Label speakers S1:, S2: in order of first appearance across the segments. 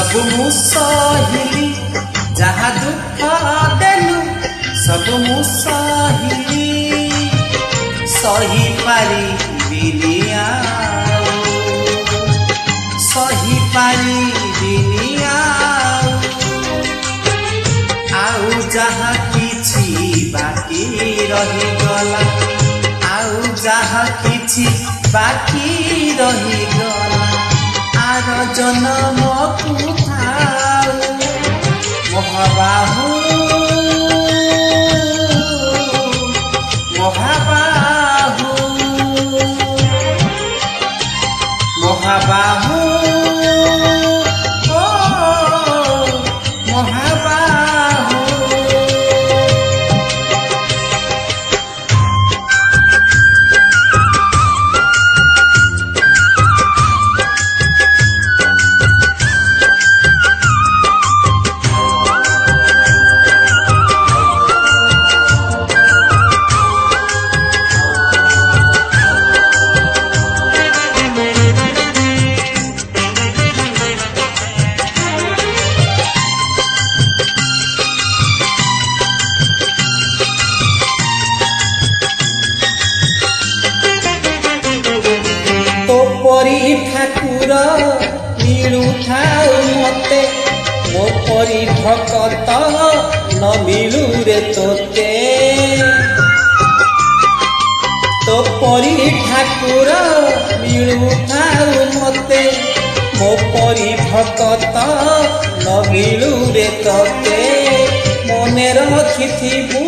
S1: सब मु सहिली जहाँ दुख देलु सब मु सहिली सही पारिबिनि सही पारिबिनि आउ जहाँ किछि बाकी रही गला आउ जहाँ किछि बाकी रही गला आर जन्म को थाऊ महाबाहु महाबाहु महाबाहु परी ठाकुर मिलू थाउ मते मो परी भकत न मिलू रे तोते तो परी ठाकुर मिलू थाउ मते मो परी भकत न मिलू रे तोते मने रखिथिबु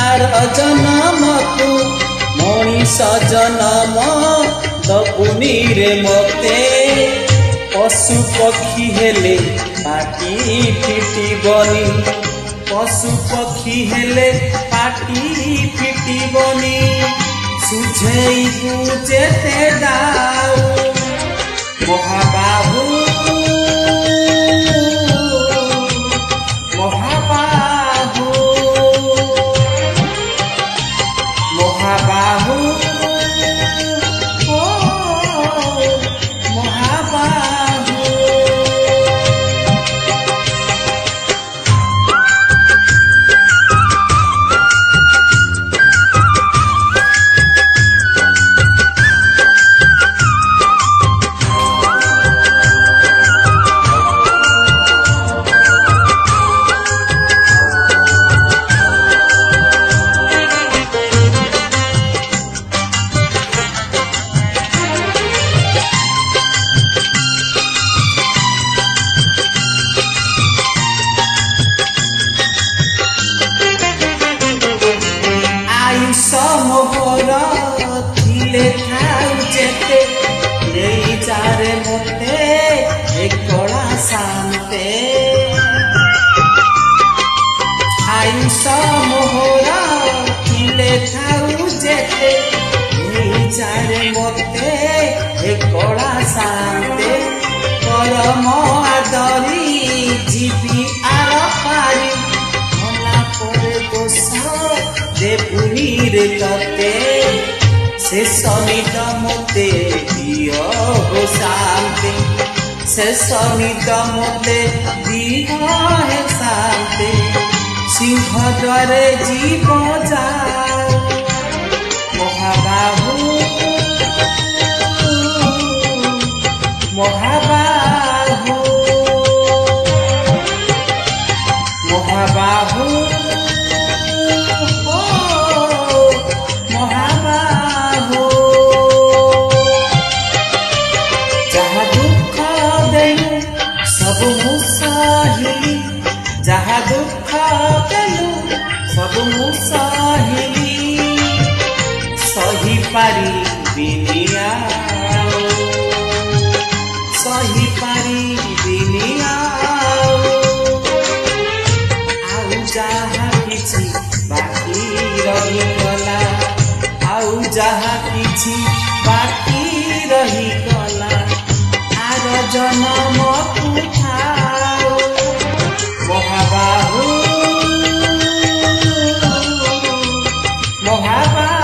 S1: आर जन्म को मनीष जन्म दबुनी रे मते पशु पक्षी हेले पाटी फिटिबनी पशु पक्षी हेले पाटी फिटिबनी सुझेई बुझेते दाऊ महाबाहु महाबाहु महाबाहु थिले थाउ जेते नहीं जारे मोते एक कड़ा शांते आयुष मोहरा थिले थाउ जेते नहीं जारे मोते एक कड़ा शांते परम आदरी जीवी आर पारी भला पर दोष देपुनी रे तते से सनिद मते दियो हो शांति से सनिद मते दियो है शांति सिंह द्वारे जीव जाओ महाबाहु महाबाहु महाबाहु सब मु सहिली जहाँ दुख देलु सब मु सहिली सही पारिबिनि सही पारिबिनि आउ जहाँ किछि बाकी रही गला आउ जहाँ किछि बाकी रही गला आर जन्म को थाऊ महाबाहु महाबाहु